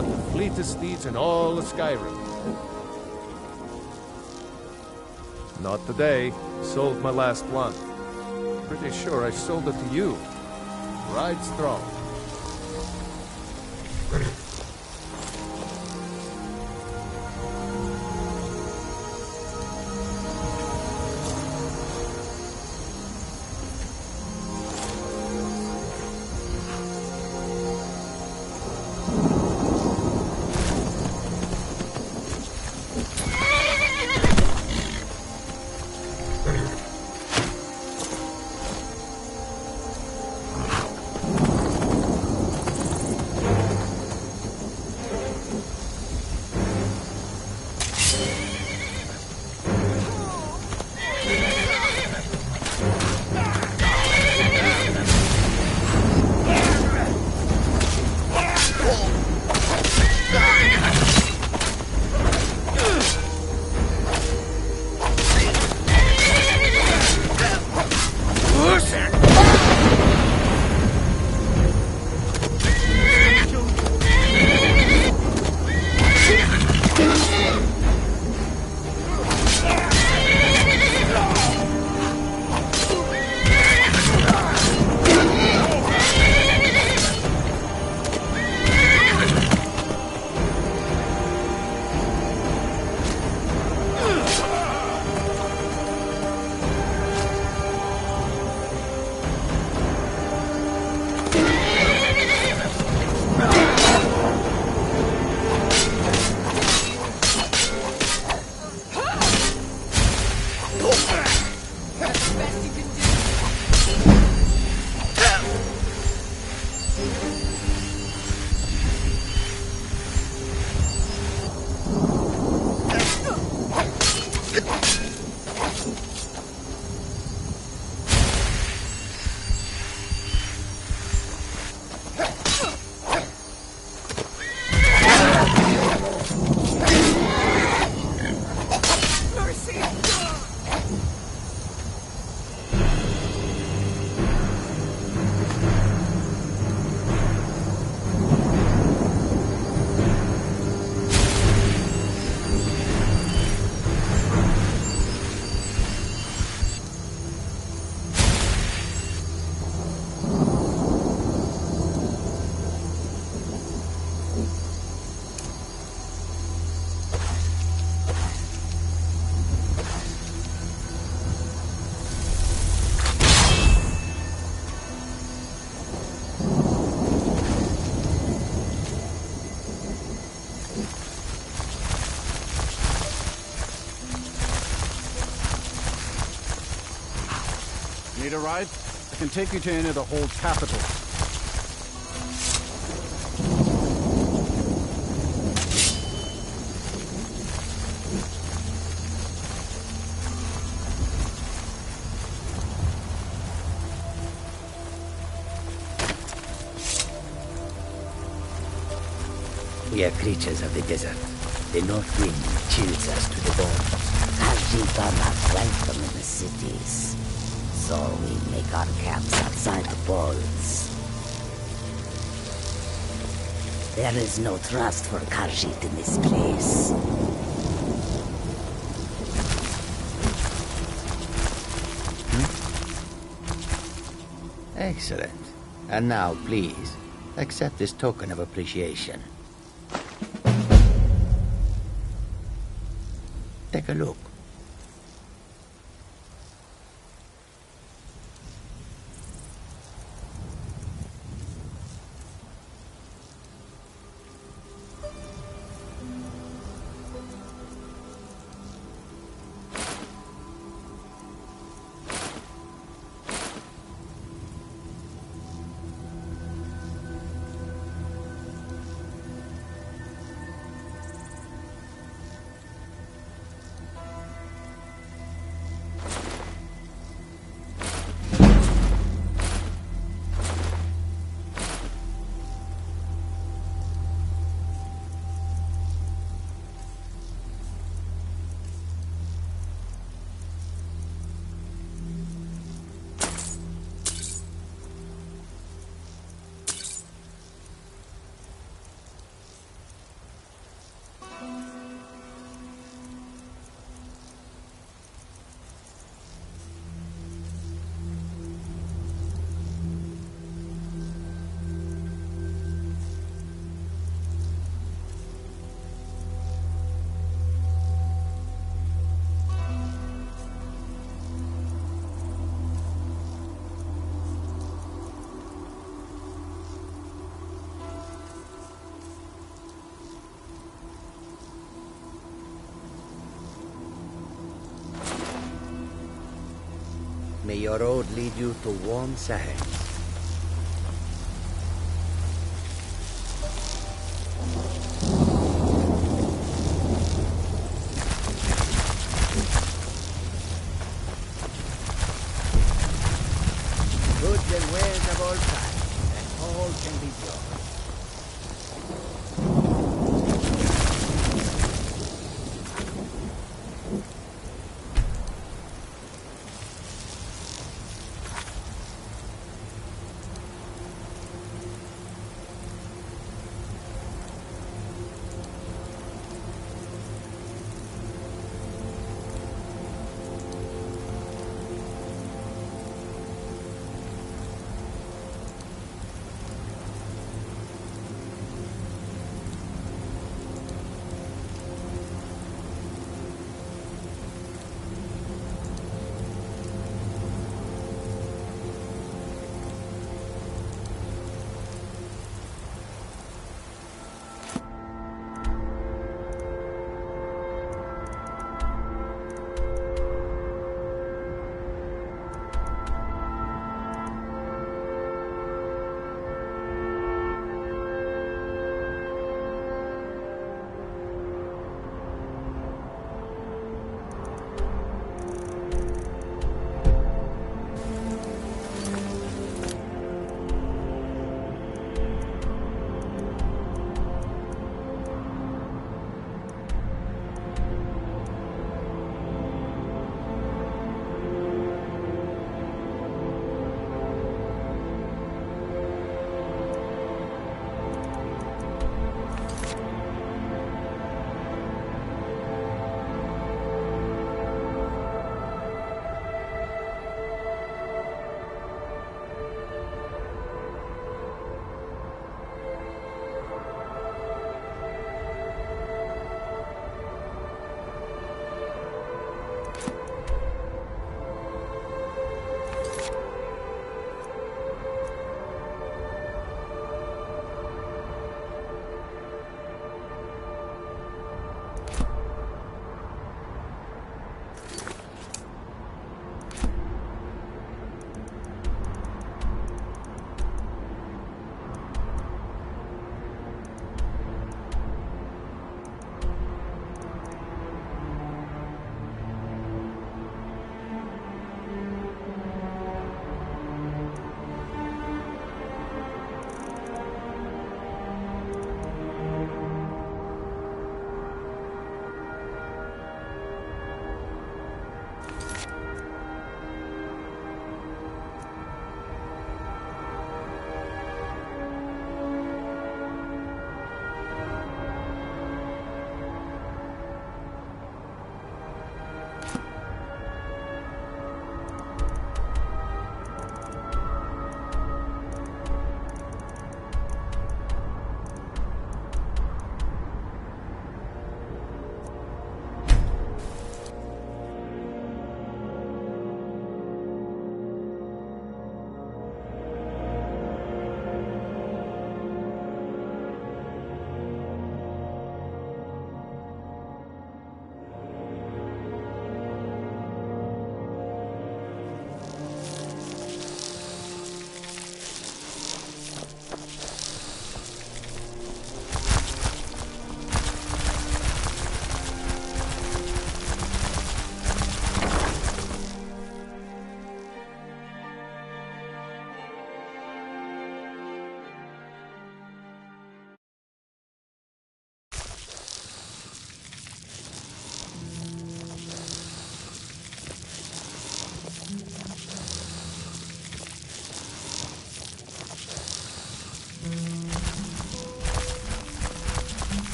got the fleetest steeds in all of Skyrim. Not today. Sold my last one. Pretty sure I sold it to you. Ride strong. Need a ride? I can take you to any of the whole capital. We are creatures of the desert. The north wind chills us to the bone. Khajiit are not welcome in the cities. So we make our camps outside the walls. There is no trust for Khajiit in this place. Excellent. And now, please, accept this token of appreciation. Take a look. May your road lead you to warm sands. Goods and wares of all kinds, and all can be yours.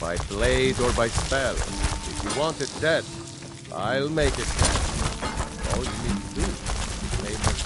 By blade or by spell. If you want it dead, I'll make it dead. All you need to do is name it.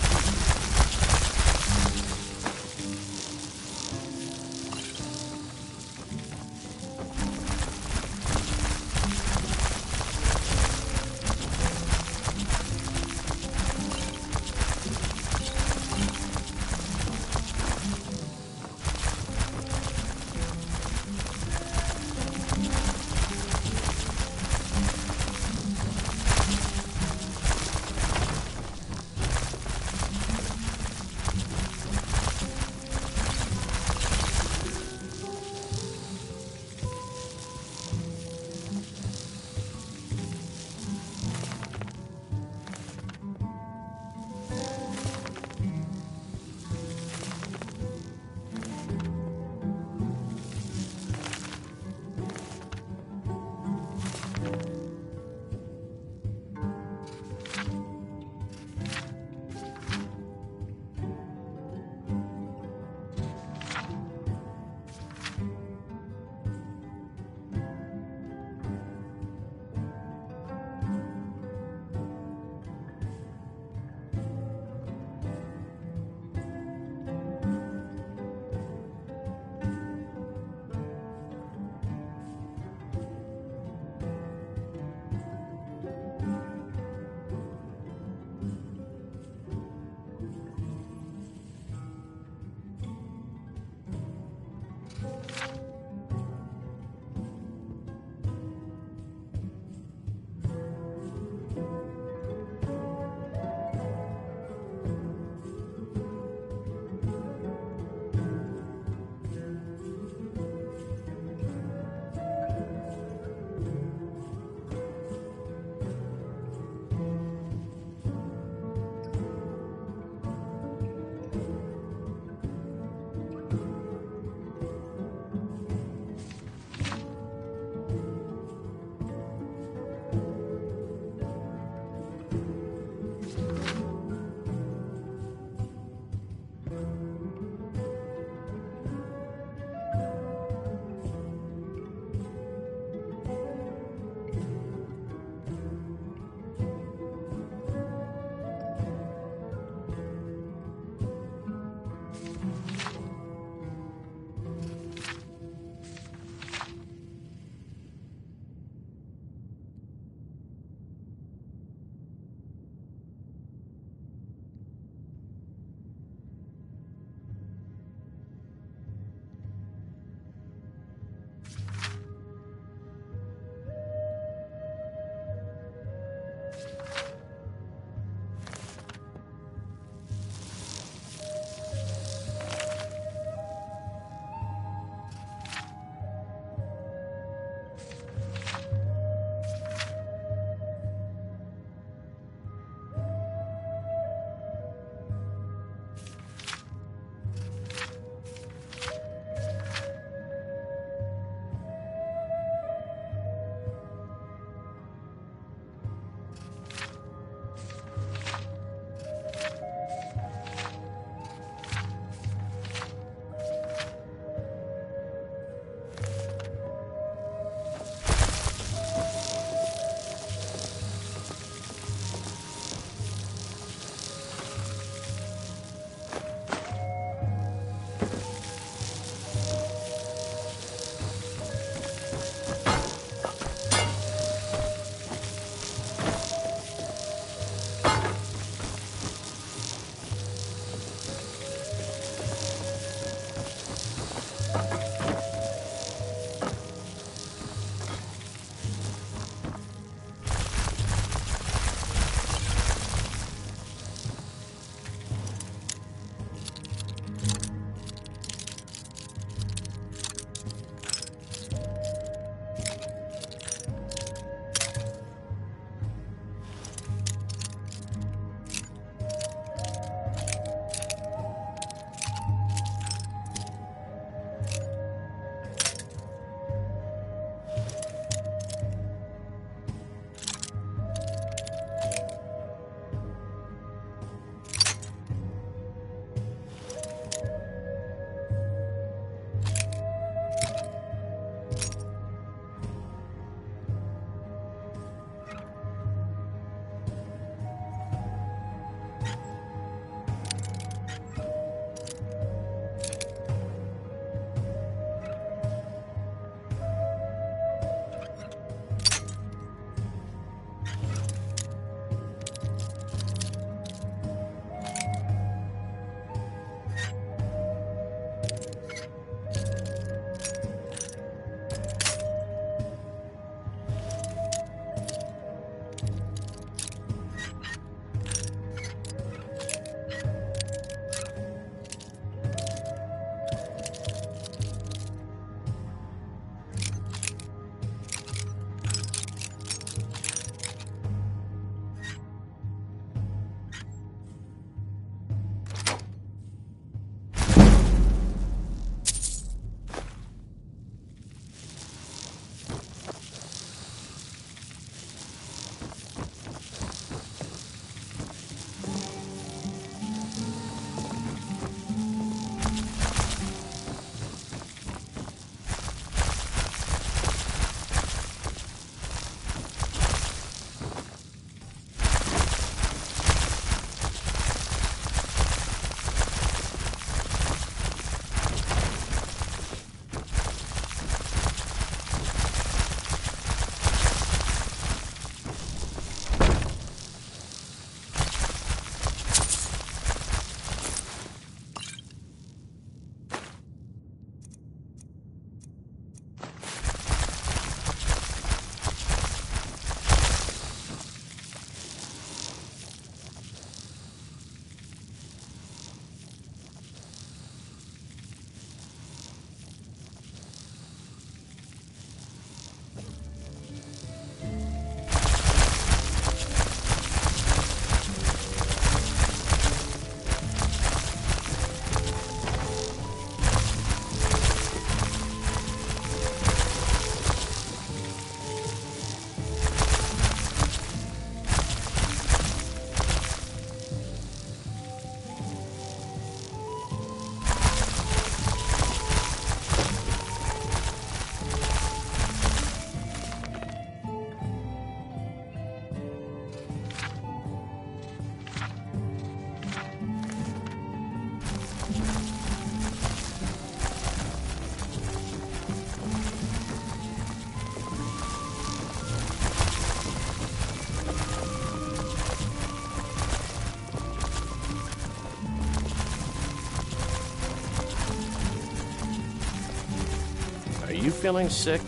you feeling sick?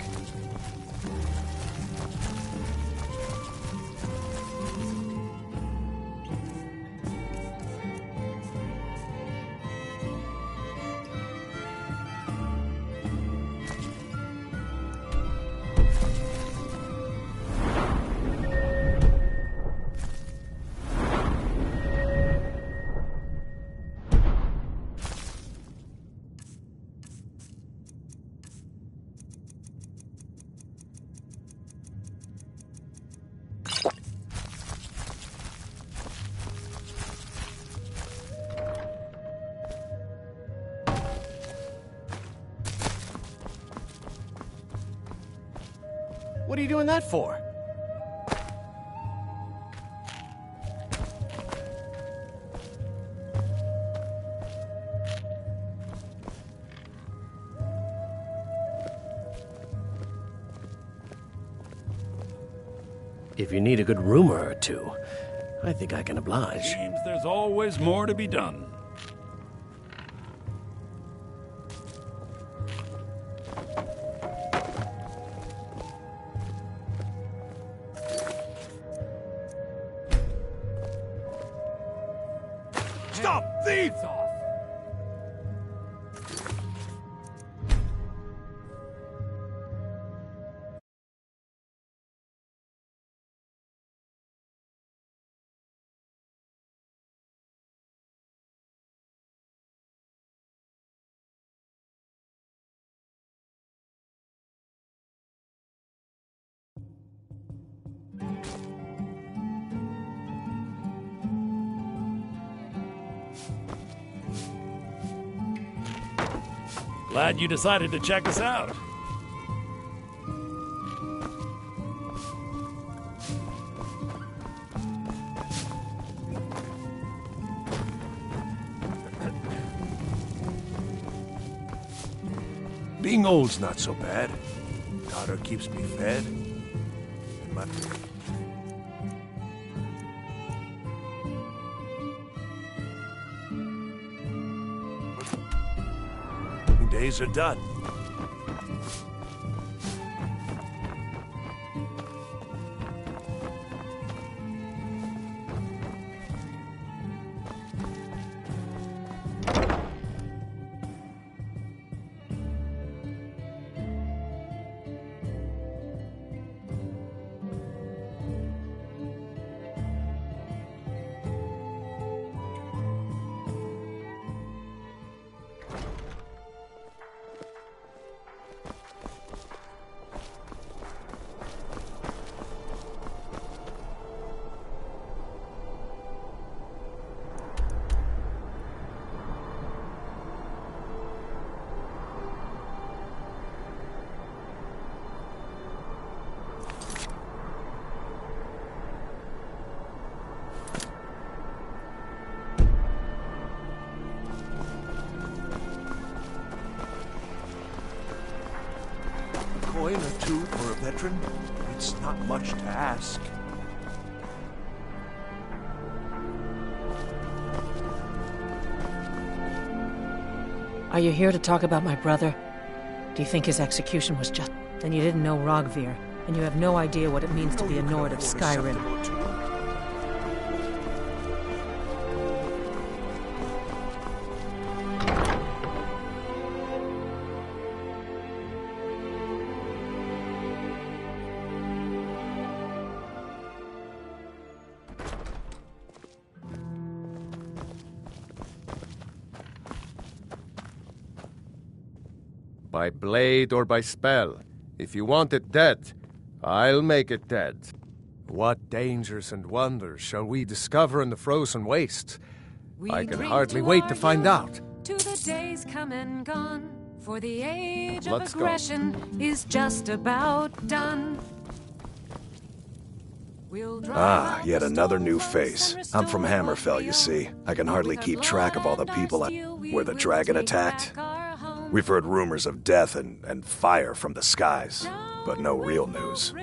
What are you doing that for? If you need a good rumor or two, I think I can oblige. Seems there's always more to be done. Stop, thief! Glad you decided to check us out. Being old's not so bad. Daughter keeps me fed. And my... days are done. Coin or two for a veteran? It's not much to ask. Are you here to talk about my brother? Do you think his execution was just... Then you didn't know Rogvir, and you have no idea what it means to be a Nord of Skyrim. By blade or by spell. If you want it dead, I'll make it dead. What dangers and wonders shall we discover in the frozen wastes? I can hardly wait to find out. To the days come and gone, for the age of Let's aggression is just about done. Ah, yet another new face. I'm from Hammerfell, you see. I can hardly keep track of all the people where the dragon attacked. We've heard rumors of death and fire from the skies, but no real news.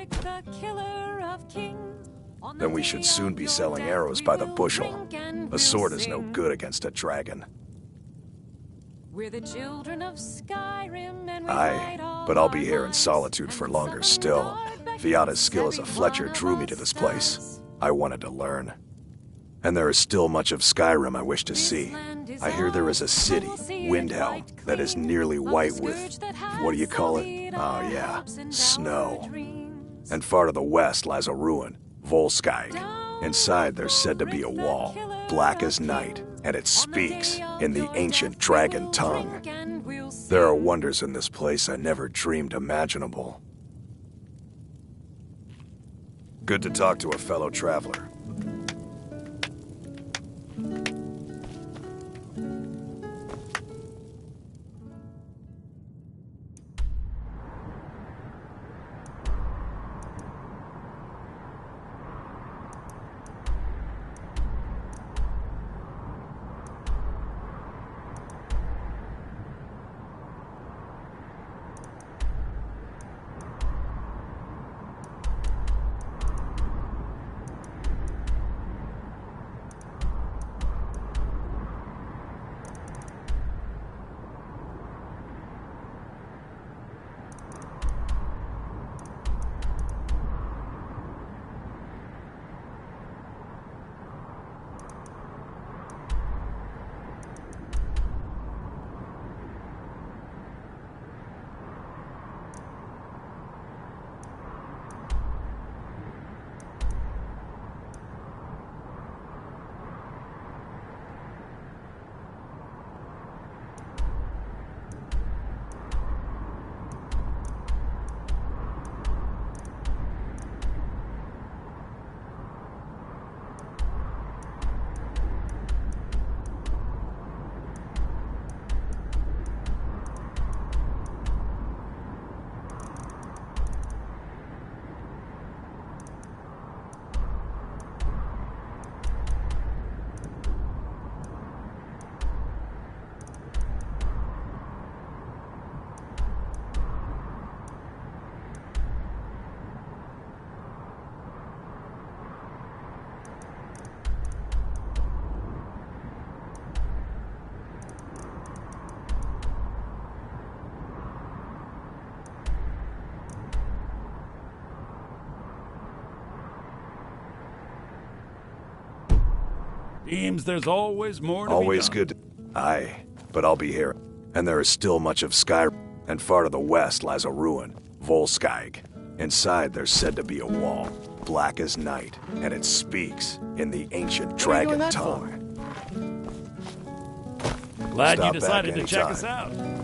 Then we should soon be selling arrows by the bushel. A sword is no good against a dragon. We're the children of Skyrim and we Aye, but I'll be here in solitude for longer still. Fiata's skill as a Fletcher drew me to this place. I wanted to learn. And there is still much of Skyrim I wish to see. I hear there is a city, Windhelm, that is nearly white with, what do you call it? Oh yeah, snow. And far to the west lies a ruin, Volskag. Inside there's said to be a wall, black as night, and it speaks in the ancient dragon tongue. There are wonders in this place I never dreamed imaginable. Good to talk to a fellow traveler. Seems there's always more to Always be done. good. Aye, but I'll be here. And there is still much of Skyrim, and far to the west lies a ruin, Volskag. Inside there's said to be a wall, black as night, and it speaks in the ancient dragon tongue. Glad Stop you decided back to check us anytime. out.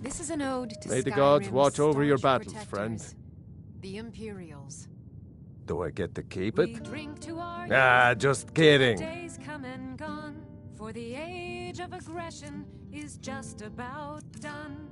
This is an ode to May the gods Skyrim's watch over your staunch battles, friend. protectors, the Imperials. Do I get to keep We it? drink to our Ah, youth, just till kidding. the days come and gone, for the age of aggression is just about done.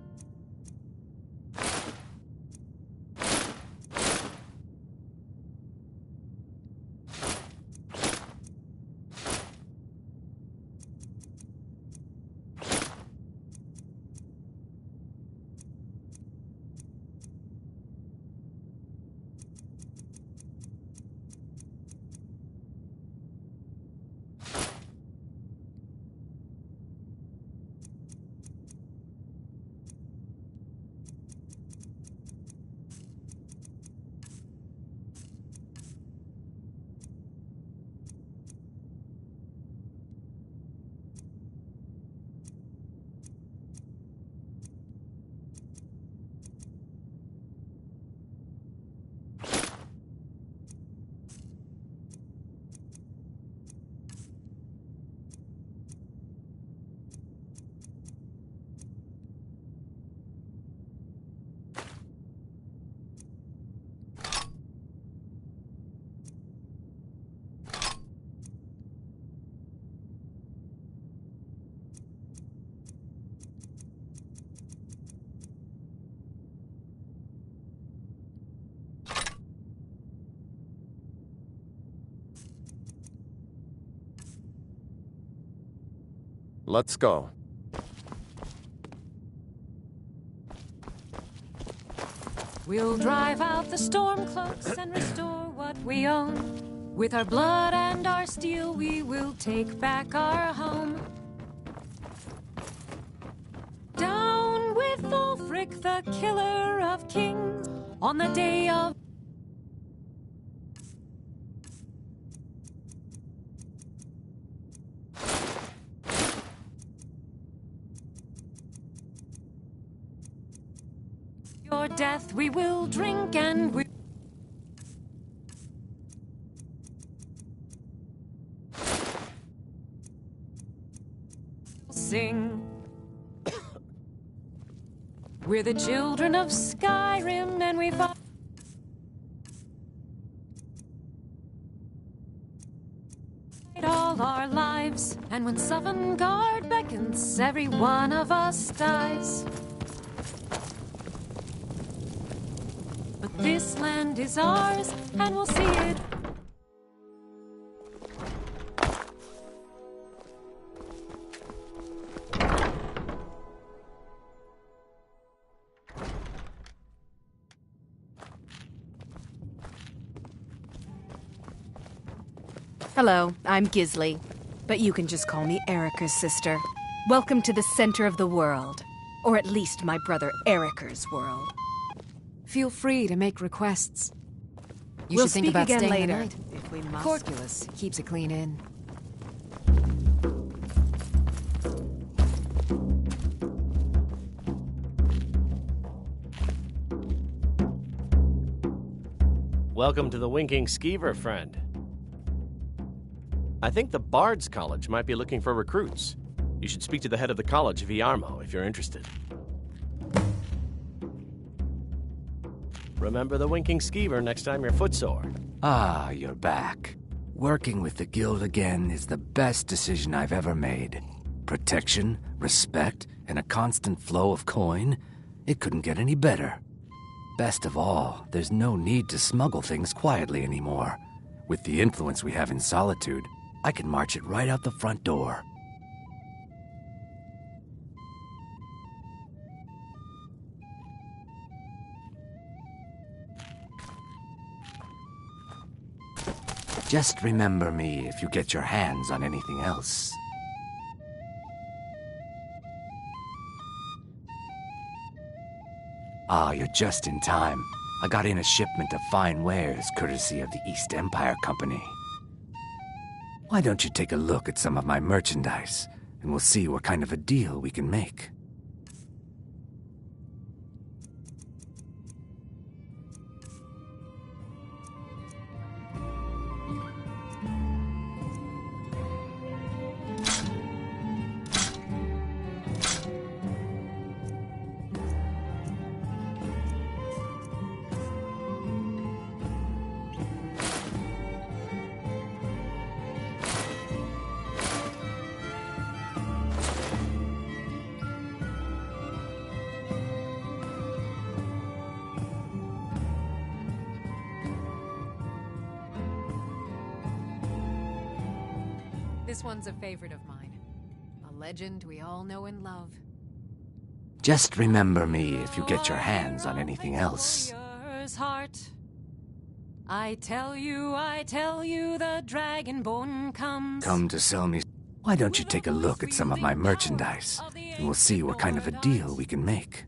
Let's go. We'll drive out the storm cloaks and restore what we own. With our blood and our steel, we will take back our home. Down with Ulfric, the killer of kings, on the day of your death. We will drink and we sing. We're the children of Skyrim, and we fought all our lives. And when Sovngarde beckons, every one of us dies. But this land is ours, and we'll see it. Hello, I'm Gisli, but you can just call me Erica's sister. Welcome to the center of the world, or at least my brother Erica's world. Feel free to make requests. You We'll should think speak about again staying later, the night. if we must. Corpulus keeps a clean inn. Welcome to the Winking Skeever, friend. I think the Bard's College might be looking for recruits. You should speak to the head of the college, Viarmo, if you're interested. Remember the Winking Skeever next time you're footsore. Ah, you're back. Working with the guild again is the best decision I've ever made. Protection, respect, and a constant flow of coin. It couldn't get any better. Best of all, there's no need to smuggle things quietly anymore. With the influence we have in Solitude, I can march it right out the front door. Just remember me if you get your hands on anything else. Ah, you're just in time. I got in a shipment of fine wares courtesy of the East Empire Company. Why don't you take a look at some of my merchandise, and we'll see what kind of a deal we can make. This one's a favorite of mine. A legend we all know and love. Just remember me if you get your hands on anything else. Heart. I tell you, the Dragonborn comes. Come to sell me. Why don't you take a look at some of my merchandise, and we'll see what kind of a deal we can make.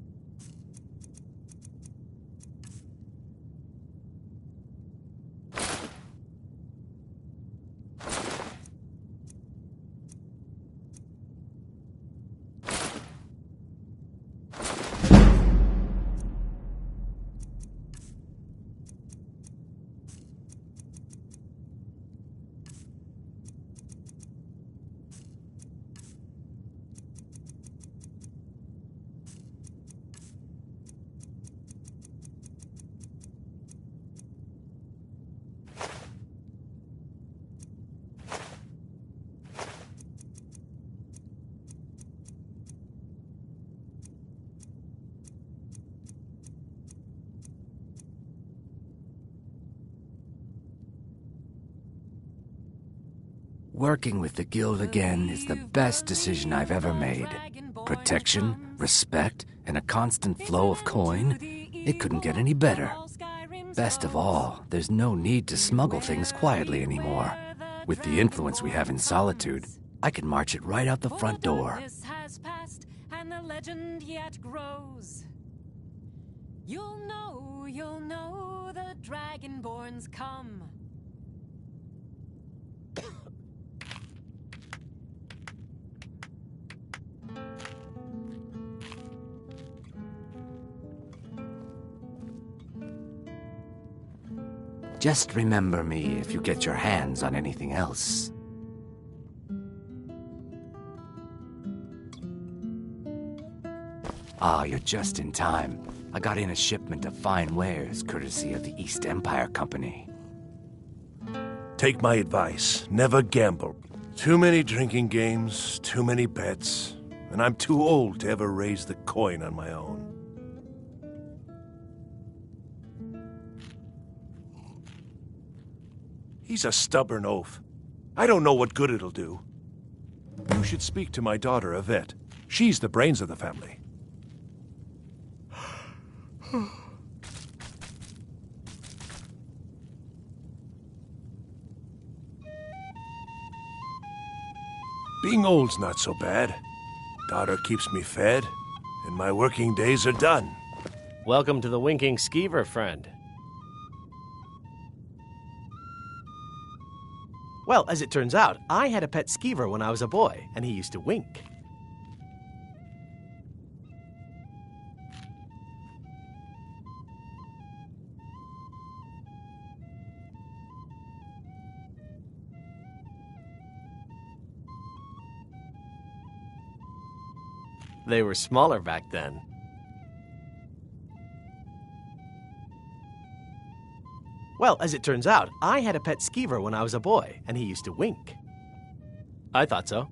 Working with the Guild again is the best decision I've ever made. Protection, respect, and a constant flow of coin. It couldn't get any better. Best of all, there's no need to smuggle things quietly anymore. With the influence we have in Solitude, I can march it right out the front door. This has passed, and the legend yet grows. You'll know the Dragonborn's come. Just remember me if you get your hands on anything else. Ah, you're just in time. I got in a shipment of fine wares courtesy of the East Empire Company. Take my advice. Never gamble. Too many drinking games, too many bets, and I'm too old to ever raise the coin on my own. He's a stubborn oaf. I don't know what good it'll do. You should speak to my daughter, Yvette. She's the brains of the family. Being old's not so bad. Daughter keeps me fed, and my working days are done. Welcome to the Winking Skeever, friend. Well, as it turns out, I had a pet skeever when I was a boy, and he used to wink. They were smaller back then. Well, as it turns out, I had a pet skeever when I was a boy, and he used to wink. I thought so.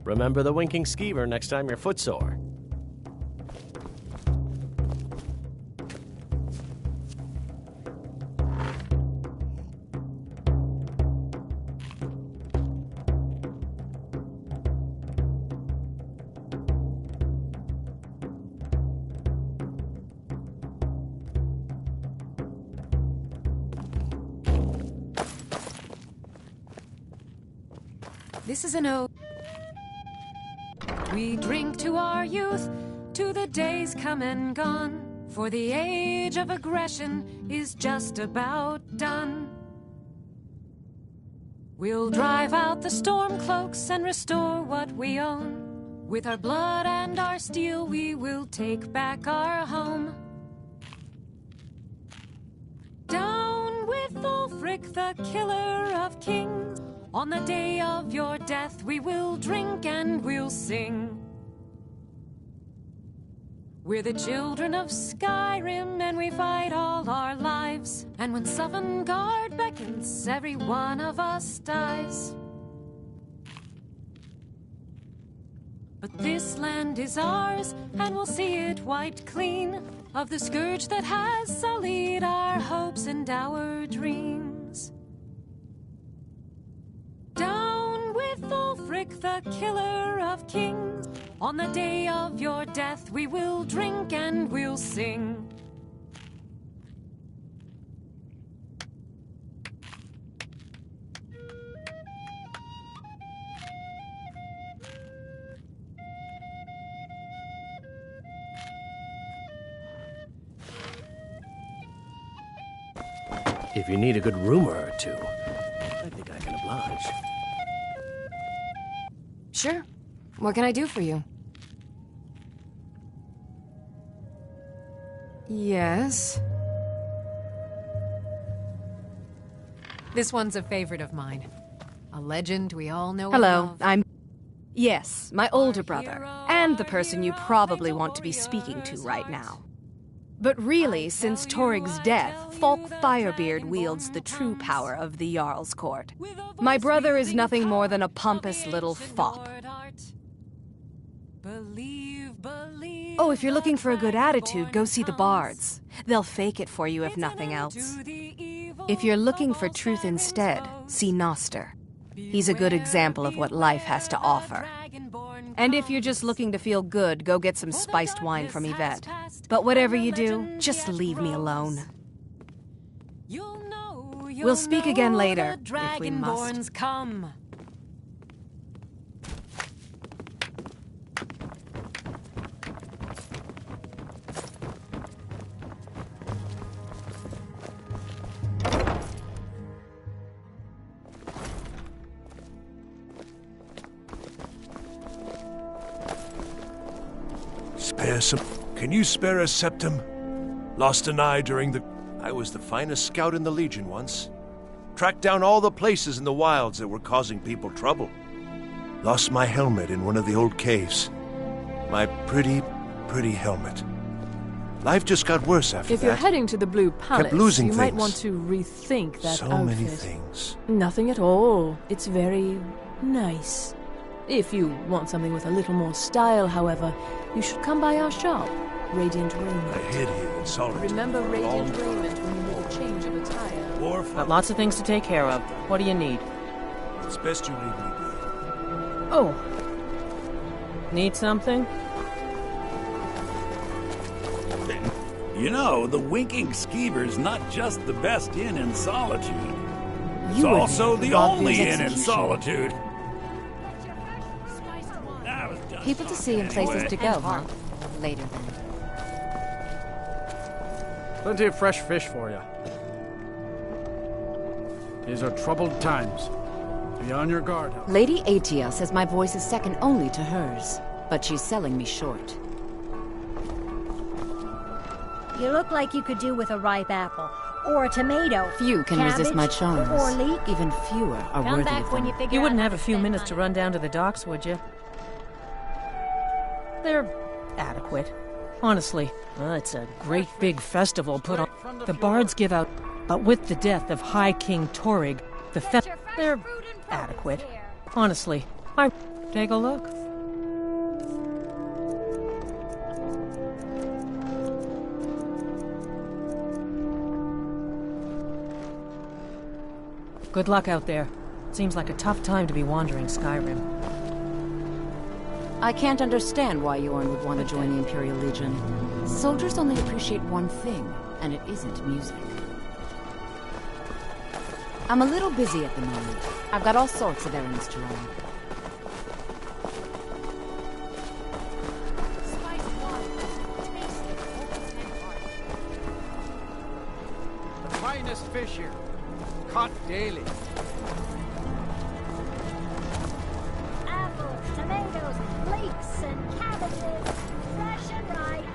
Remember the winking skeever next time you're footsore. This is an ode. We drink to our youth, to the days come and gone, for the age of aggression is just about done. We'll drive out the storm cloaks and restore what we own. With our blood and our steel, we will take back our home. Down with Ulfric, the killer of kings. On the day of your death, we will drink and we'll sing. We're the children of Skyrim, and we fight all our lives. And when Sovngarde beckons, every one of us dies. But this land is ours, and we'll see it wiped clean of the scourge that has sullied our hopes and our dreams. Down with Ulfric, the killer of kings. On the day of your death, we will drink and we'll sing. If you need a good rumor or two, I think I can oblige. Sure. What can I do for you? Yes. This one's a favorite of mine. A legend we all know. Hello, I'm... Yes, my older brother, and the person you probably want to be speaking to right now. But really, since Torig's death, Falk Firebeard wields the true power of the Jarl's court. My brother is nothing more than a pompous little fop. Oh, if you're looking for a good attitude, go see the bards. They'll fake it for you if nothing else. If you're looking for truth instead, see Noster. He's a good example of what life has to offer. And if you're just looking to feel good, go get some spiced wine from Yvette. But whatever you do, just leave me alone. We'll speak again later, if we must. Come. Spare some... Can you spare a septum? Lost an eye during the... I was the finest scout in the Legion once. Tracked down all the places in the wilds that were causing people trouble. Lost my helmet in one of the old caves. My pretty, pretty helmet. Life just got worse after that. If you're heading to the Blue Palace, Kept losing you things. might want to rethink that So outfit. many things. Nothing at all. It's very nice. If you want something with a little more style, however, you should come by our shop, Radiant Raiment. I hid here in solitude. Remember Radiant Raiment when you need a change of attire. Got lots of things to take care of. What do you need? It's best you leave me be. Oh. Need something? You know, the Winking Skeever's not just the best inn in Solitude. It's You also would the rob only his inn in execution. Solitude. People to see and places to go, huh? Later then. Plenty of fresh fish for you. These are troubled times. Be on your guard. Lady Atia says my voice is second only to hers, but she's selling me short. You look like you could do with a ripe apple. Or a tomato. Few can resist my cabbage, charms. Or leek. Even fewer are Come worthy back of when them. you figure You out wouldn't how have a to few spend minutes to money. run down to the docks, would you? They're adequate. Honestly, it's a great big festival put on. The bards give out, but with the death of High King Torig, they're adequate. Honestly, take a look. Good luck out there. Seems like a tough time to be wandering Skyrim. I can't understand why Yorn would want to join the Imperial Legion. Soldiers only appreciate one thing, and it isn't music. I'm a little busy at the moment. I've got all sorts of errands to run. The finest fish here. Caught daily. Apples, tomatoes, leeks, and cabbages. Fresh and ripe.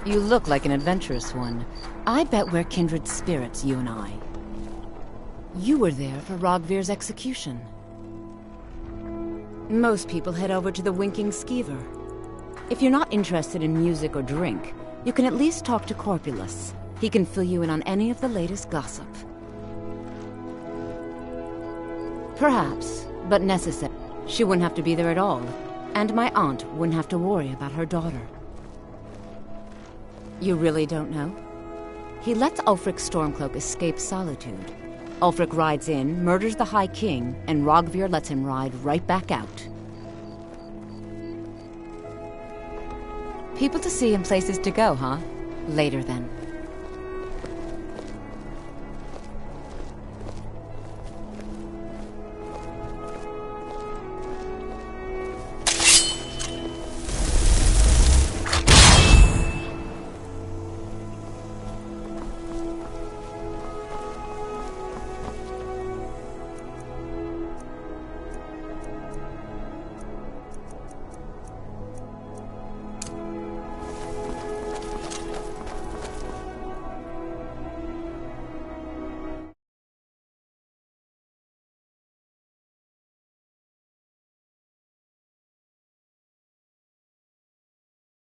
You look like an adventurous one. I bet we're kindred spirits, you and I. You were there for Rogvir's execution. Most people head over to the Winking Skeever. If you're not interested in music or drink, you can at least talk to Corpulus. He can fill you in on any of the latest gossip. Perhaps, but necessary. She wouldn't have to be there at all, and my aunt wouldn't have to worry about her daughter. You really don't know? He lets Ulfric Stormcloak escape Solitude. Ulfric rides in, murders the High King, and Rogvir lets him ride right back out. People to see and places to go, huh? Later then.